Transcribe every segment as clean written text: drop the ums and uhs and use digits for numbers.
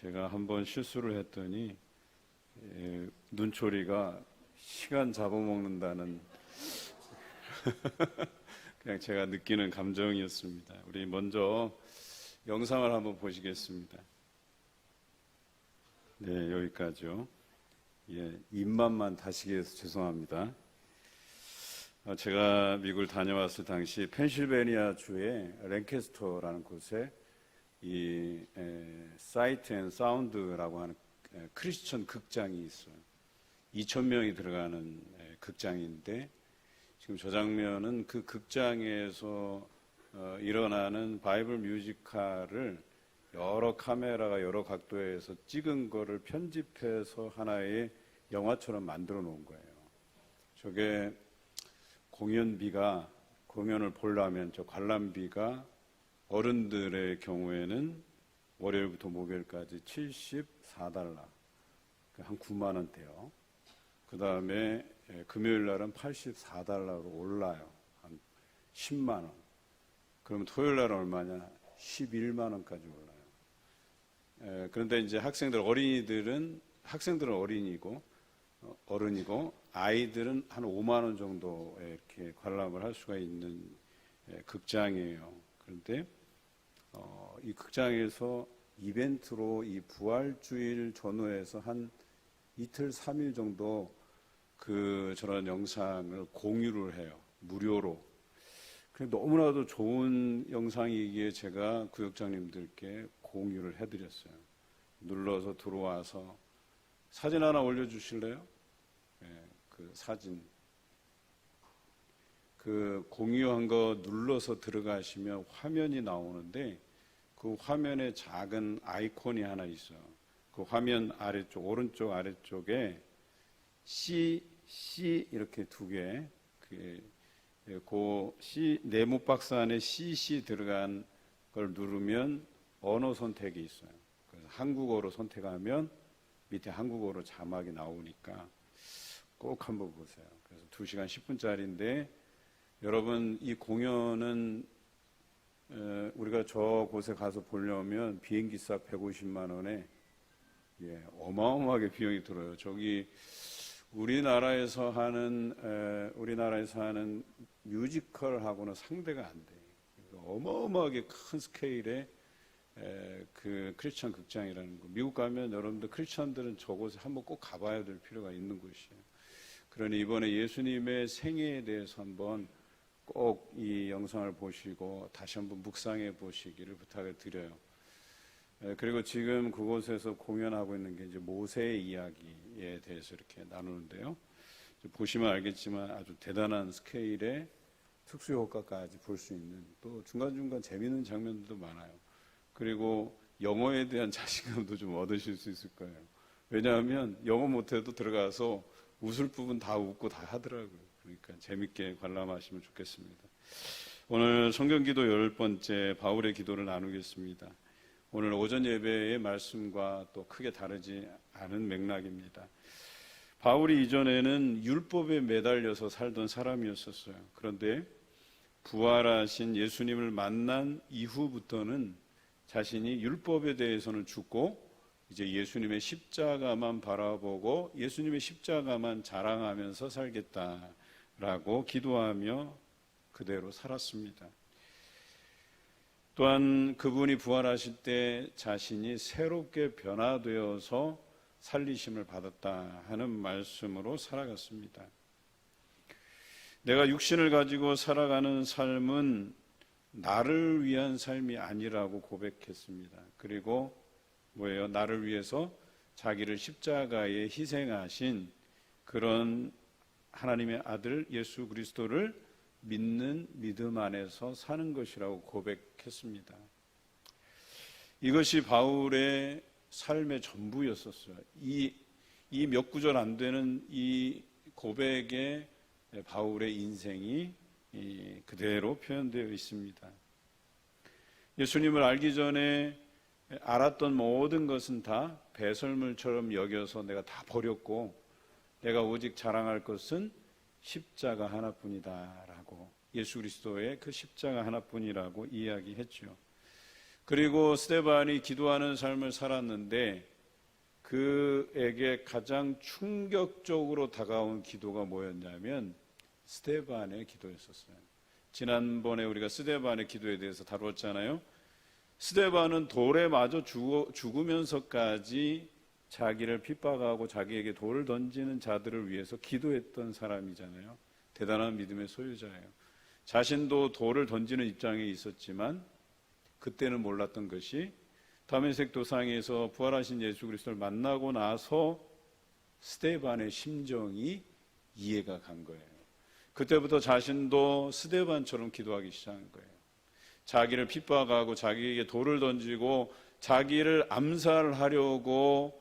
제가 한번 실수를 했더니 눈초리가 시간 잡아먹는다는 그냥 제가 느끼는 감정이었습니다. 우리 먼저 영상을 한번 보시겠습니다. 네, 여기까지요. 입맛만 다시게 해서 죄송합니다. 제가 미국을 다녀왔을 당시 펜실베니아 주의 랭캐스터라는 곳에 이 사이트 앤 사운드라고 하는 크리스천 극장이 있어요. 2,000명이 들어가는 극장인데 지금 저 장면은 그 극장에서 일어나는 바이블 뮤지컬을 여러 카메라가 여러 각도에서 찍은 거를 편집해서 하나의 영화처럼 만들어 놓은 거예요. 저게 공연을 보려면 저 관람비가 어른들의 경우에는 월요일부터 목요일까지 $74, 한 9만 원대요. 그 다음에 금요일 날은 $84로 올라요. 한 10만 원. 그러면 토요일 날은 얼마냐? 11만 원까지 올라요. 그런데 이제 학생들은 어른이고 아이들은 한 5만 원 정도에 이렇게 관람을 할 수가 있는 극장이에요. 그런데 이 극장에서 이벤트로 이 부활주일 전후에서 한 이틀, 3일 정도 저런 영상을 공유를 해요. 무료로. 너무나도 좋은 영상이기에 제가 구역장님들께 공유를 해드렸어요. 눌러서 들어와서 사진 하나 올려주실래요? 그 사진. 그 공유한 거 눌러서 들어가시면 화면이 나오는데 그 화면에 작은 아이콘이 하나 있어요. 그 화면 아래쪽, 오른쪽 아래쪽에 C 이렇게 두 개, 그 C 네모 박스 안에 CC 들어간 걸 누르면 언어 선택이 있어요. 그래서 한국어로 선택하면 밑에 한국어로 자막이 나오니까 꼭 한번 보세요. 그래서 2시간 10분짜리인데 여러분 이 공연은 우리가 저 곳에 가서 보려면 비행기값 150만 원에 어마어마하게 비용이 들어요. 저기 우리나라에서 하는 뮤지컬하고는 상대가 안 돼. 어마어마하게 큰 스케일의 그 크리스천 극장이라는 거. 미국 가면 여러분들 크리스천들은 저곳에 한번 꼭 가봐야 될 필요가 있는 곳이에요. 그러니 이번에 예수님의 생애에 대해서 한번 꼭 이 영상을 보시고 다시 한번 묵상해 보시기를 부탁을 드려요. 그리고 지금 그곳에서 공연하고 있는 게 이제 모세의 이야기에 대해서 이렇게 나누는데요. 보시면 알겠지만 아주 대단한 스케일의 특수효과까지 볼 수 있는 또 중간중간 재미있는 장면들도 많아요. 그리고 영어에 대한 자신감도 좀 얻으실 수 있을 거예요. 왜냐하면 영어 못해도 들어가서 웃을 부분 다 웃고 다 하더라고요. 그러니까 재밌게 관람하시면 좋겠습니다. 오늘 성경기도 10번째 바울의 기도를 나누겠습니다. 오늘 오전 예배의 말씀과 또 크게 다르지 않은 맥락입니다. 바울이 이전에는 율법에 매달려서 살던 사람이었었어요. 그런데 부활하신 예수님을 만난 이후부터는 자신이 율법에 대해서는 죽고 이제 예수님의 십자가만 바라보고 예수님의 십자가만 자랑하면서 살겠다라고 기도하며 그대로 살았습니다. 또한 그분이 부활하실 때 자신이 새롭게 변화되어서 살리심을 받았다 하는 말씀으로 살아갔습니다. 내가 육신을 가지고 살아가는 삶은 나를 위한 삶이 아니라고 고백했습니다. 그리고 뭐예요? 나를 위해서 자기를 십자가에 희생하신 그런 하나님의 아들 예수 그리스도를 믿는 믿음 안에서 사는 것이라고 고백했습니다. 이것이 바울의 삶의 전부였었어요. 이 몇 구절 안 되는 이 고백에 바울의 인생이 그대로 표현되어 있습니다. 예수님을 알기 전에 알았던 모든 것은 다 배설물처럼 여겨서 내가 다 버렸고 내가 오직 자랑할 것은 십자가 하나뿐이다 라고 예수 그리스도의 그 십자가 하나뿐이라고 이야기했죠. 그리고 스데반이 기도하는 삶을 살았는데 그에게 가장 충격적으로 다가온 기도가 뭐였냐면 스데반의 기도였었어요. 지난번에 우리가 스데반의 기도에 대해서 다뤘잖아요. 스데반은 돌에 맞아 죽으면서까지 자기를 핍박하고 자기에게 돌을 던지는 자들을 위해서 기도했던 사람이잖아요. 대단한 믿음의 소유자예요. 자신도 돌을 던지는 입장에 있었지만 그때는 몰랐던 것이 다메섹 도상에서 부활하신 예수 그리스도를 만나고 나서 스데반의 심정이 이해가 간 거예요. 그때부터 자신도 스데반처럼 기도하기 시작한 거예요. 자기를 핍박하고 자기에게 돌을 던지고 자기를 암살하려고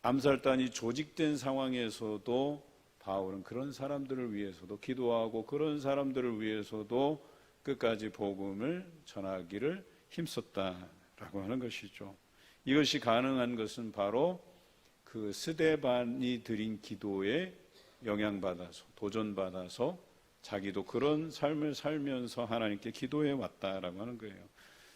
암살단이 조직된 상황에서도 바울은 그런 사람들을 위해서도 기도하고 그런 사람들을 위해서도 끝까지 복음을 전하기를 힘썼다라고 하는 것이죠. 이것이 가능한 것은 바로 그 스데반이 드린 기도에 영향받아서 도전받아서 자기도 그런 삶을 살면서 하나님께 기도해 왔다라고 하는 거예요.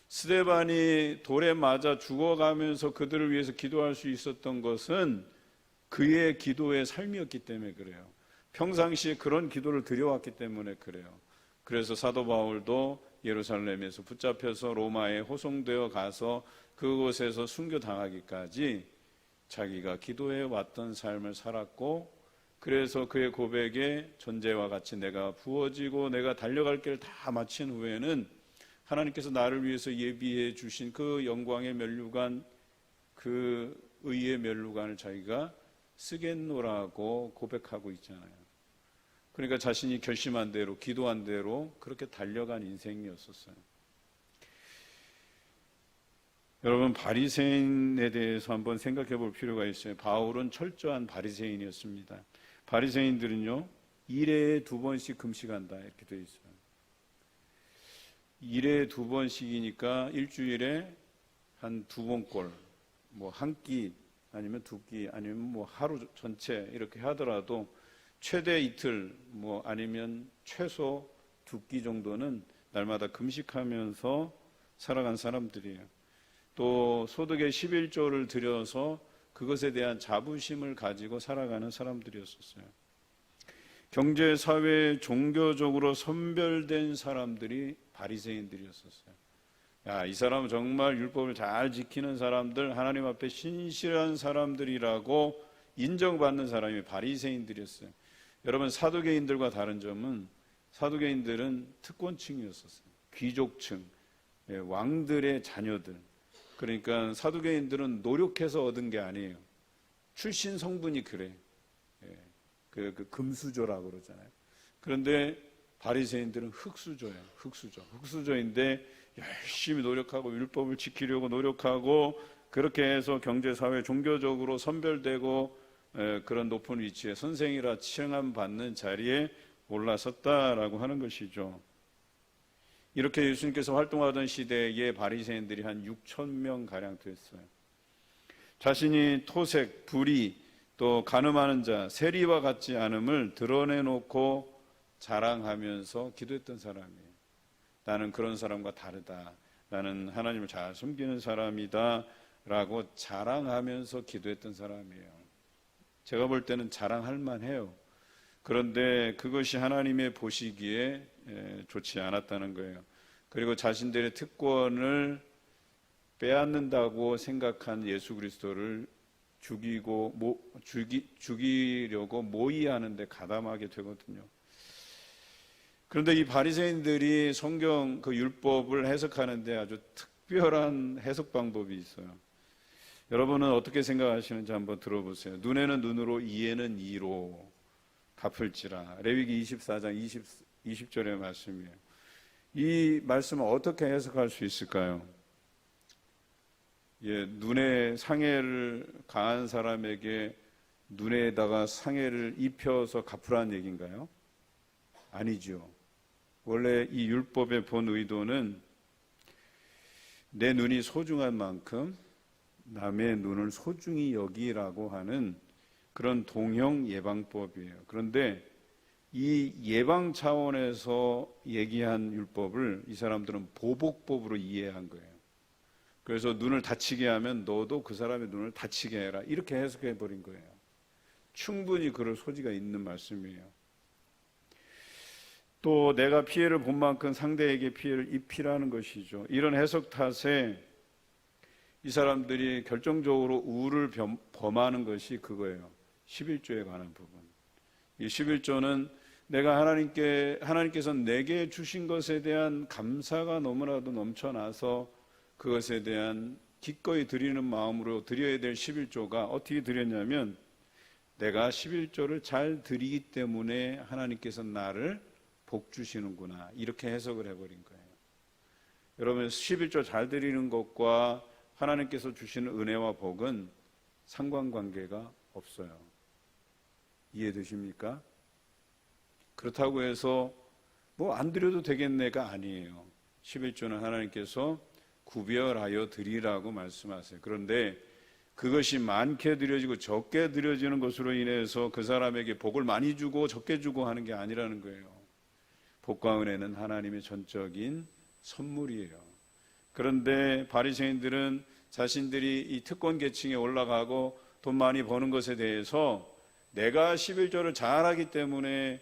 스데반이 돌에 맞아 죽어가면서 그들을 위해서 기도할 수 있었던 것은 그의 기도의 삶이었기 때문에 그래요. 평상시에 그런 기도를 드려왔기 때문에 그래요. 그래서 사도 바울도 예루살렘에서 붙잡혀서 로마에 호송되어 가서 그곳에서 순교당하기까지 자기가 기도해 왔던 삶을 살았고, 그래서 그의 고백에 전제와 같이 내가 부어지고 내가 달려갈 길을 다 마친 후에는 하나님께서 나를 위해서 예비해 주신 그 영광의 면류관, 그 의의 면류관을 자기가 쓰겠노라고 고백하고 있잖아요. 그러니까 자신이 결심한 대로 기도한 대로 그렇게 달려간 인생이었었어요. 여러분, 바리새인에 대해서 한번 생각해 볼 필요가 있어요. 바울은 철저한 바리새인이었습니다. 바리새인들은요, 일에 2번씩 금식한다 이렇게 되어 있어요. 일에 2번씩이니까 일주일에 한 2번꼴, 뭐 한 끼 아니면 2끼 아니면 뭐 하루 전체 이렇게 하더라도 최대 이틀 뭐 아니면 최소 2끼 정도는 날마다 금식하면서 살아간 사람들이에요. 또 소득의 11조를 들여서 그것에 대한 자부심을 가지고 살아가는 사람들이었었어요. 경제, 사회, 종교적으로 선별된 사람들이 바리새인들이었었어요. 야, 이 사람은 정말 율법을 잘 지키는 사람들, 하나님 앞에 신실한 사람들이라고 인정받는 사람이 바리새인들이었어요. 여러분, 사두개인들과 다른 점은 사두개인들은 특권층이었었어요. 귀족층, 왕들의 자녀들. 그러니까 사두개인들은 노력해서 얻은 게 아니에요. 출신 성분이 그래. 그 금수저라고 그러잖아요. 그런데 바리새인들은 흑수저예요. 흑수저인데 열심히 노력하고 율법을 지키려고 노력하고 그렇게 해서 경제, 사회, 종교적으로 선별되고 그런 높은 위치에 선생이라 칭함받는 자리에 올라섰다라고 하는 것이죠. 이렇게 예수님께서 활동하던 시대에 바리새인들이 한 6,000명 가량 됐어요. 자신이 토색, 불의, 또 간음하는 자, 세리와 같지 않음을 드러내놓고 자랑하면서 기도했던 사람이에요. 나는 그런 사람과 다르다. 나는 하나님을 잘 섬기는 사람이다. 라고 자랑하면서 기도했던 사람이에요. 제가 볼 때는 자랑할 만해요. 그런데 그것이 하나님의 보시기에 좋지 않았다는 거예요. 그리고 자신들의 특권을 빼앗는다고 생각한 예수 그리스도를 죽이려고 모의하는 데 가담하게 되거든요. 그런데 이 바리새인들이 성경 그 율법을 해석하는데 아주 특별한 해석 방법이 있어요. 여러분은 어떻게 생각하시는지 한번 들어보세요. 눈에는 눈으로, 이에는 이로 갚을지라. 레위기 24장 20절의 말씀이에요. 이 말씀을 어떻게 해석할 수 있을까요? 눈에 상해를 가한 사람에게 눈에다가 상해를 입혀서 갚으라는 얘기인가요? 아니죠. 원래 이 율법의 본 의도는 내 눈이 소중한 만큼 남의 눈을 소중히 여기라고 하는 그런 동형 예방법이에요. 그런데 이 예방 차원에서 얘기한 율법을 이 사람들은 보복법으로 이해한 거예요. 그래서 눈을 다치게 하면 너도 그 사람의 눈을 다치게 해라. 이렇게 해석해 버린 거예요. 충분히 그럴 소지가 있는 말씀이에요. 또 내가 피해를 본 만큼 상대에게 피해를 입히라는 것이죠. 이런 해석 탓에 이 사람들이 결정적으로 우를 범하는 것이 그거예요. 11조에 관한 부분. 이 11조는 내가 하나님께서 내게 주신 것에 대한 감사가 너무나도 넘쳐나서 그것에 대한 기꺼이 드리는 마음으로 드려야 될 11조가 어떻게 드렸냐면 내가 11조를 잘 드리기 때문에 하나님께서 나를 복 주시는구나, 이렇게 해석을 해버린 거예요. 여러분, 11조 잘 드리는 것과 하나님께서 주시는 은혜와 복은 상관관계가 없어요. 이해되십니까? 그렇다고 해서 뭐 안 드려도 되겠네가 아니에요. 11조는 하나님께서 구별하여 드리라고 말씀하세요. 그런데 그것이 많게 드려지고 적게 드려지는 것으로 인해서 그 사람에게 복을 많이 주고 적게 주고 하는 게 아니라는 거예요. 복과 은혜는 하나님의 전적인 선물이에요. 그런데 바리새인들은 자신들이 이 특권 계층에 올라가고 돈 많이 버는 것에 대해서 내가 11조를 잘하기 때문에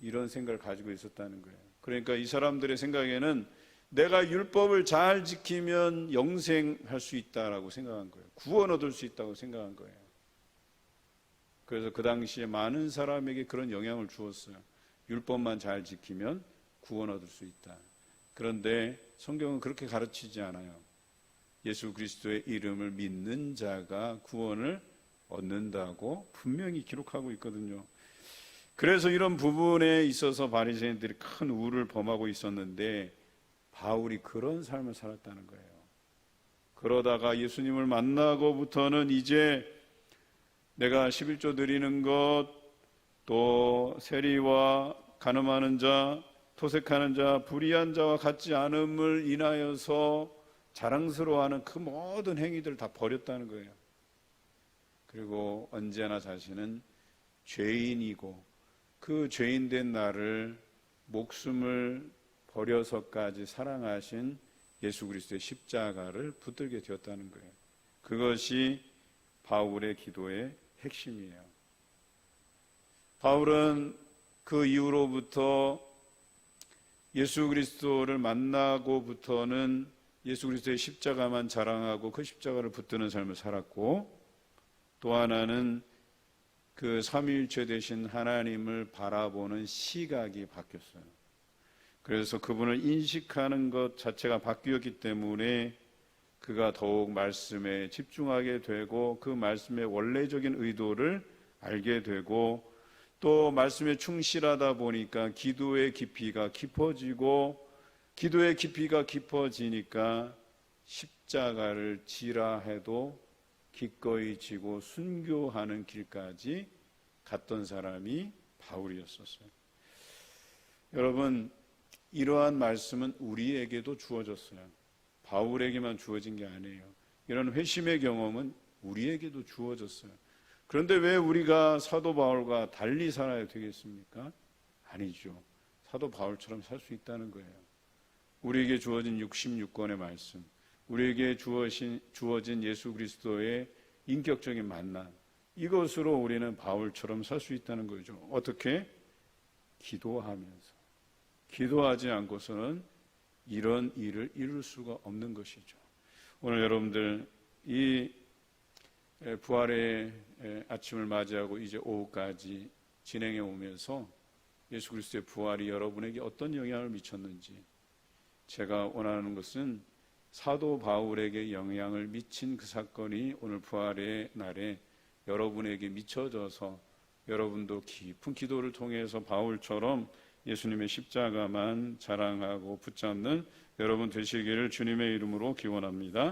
이런 생각을 가지고 있었다는 거예요. 그러니까 이 사람들의 생각에는 내가 율법을 잘 지키면 영생할 수 있다라고 생각한 거예요. 구원 얻을 수 있다고 생각한 거예요. 그래서 그 당시에 많은 사람에게 그런 영향을 주었어요. 율법만 잘 지키면 구원 얻을 수 있다. 그런데 성경은 그렇게 가르치지 않아요. 예수 그리스도의 이름을 믿는 자가 구원을 얻는다고 분명히 기록하고 있거든요. 그래서 이런 부분에 있어서 바리새인들이 큰 우를 범하고 있었는데 바울이 그런 삶을 살았다는 거예요. 그러다가 예수님을 만나고부터는 이제 내가 11조 드리는 것, 또 세리와 간음하는 자, 토색하는 자, 불의한 자와 같지 않음을 인하여서 자랑스러워하는 그 모든 행위들을 다 버렸다는 거예요. 그리고 언제나 자신은 죄인이고 그 죄인된 나를 목숨을 버려서까지 사랑하신 예수 그리스도의 십자가를 붙들게 되었다는 거예요. 그것이 바울의 기도의 핵심이에요. 바울은 그 이후로부터 예수 그리스도를 만나고부터는 예수 그리스도의 십자가만 자랑하고 그 십자가를 붙드는 삶을 살았고, 또 하나는 그 삼위일체 되신 하나님을 바라보는 시각이 바뀌었어요. 그래서 그분을 인식하는 것 자체가 바뀌었기 때문에 그가 더욱 말씀에 집중하게 되고 그 말씀의 원래적인 의도를 알게 되고, 또 말씀에 충실하다 보니까 기도의 깊이가 깊어지고, 기도의 깊이가 깊어지니까 십자가를 지라 해도 기꺼이 지고 순교하는 길까지 갔던 사람이 바울이었었어요. 여러분, 이러한 말씀은 우리에게도 주어졌어요. 바울에게만 주어진 게 아니에요. 이런 회심의 경험은 우리에게도 주어졌어요. 그런데 왜 우리가 사도 바울과 달리 살아야 되겠습니까? 아니죠. 사도 바울처럼 살 수 있다는 거예요. 우리에게 주어진 66권의 말씀, 우리에게 주어진 예수 그리스도의 인격적인 만남, 이것으로 우리는 바울처럼 살 수 있다는 거죠. 어떻게? 기도하면서. 기도하지 않고서는 이런 일을 이룰 수가 없는 것이죠. 오늘 여러분들 이 부활의 아침을 맞이하고 이제 오후까지 진행해 오면서 예수 그리스도의 부활이 여러분에게 어떤 영향을 미쳤는지, 제가 원하는 것은 사도 바울에게 영향을 미친 그 사건이 오늘 부활의 날에 여러분에게 미쳐져서 여러분도 깊은 기도를 통해서 바울처럼 예수님의 십자가만 자랑하고 붙잡는 여러분 되시기를 주님의 이름으로 기원합니다.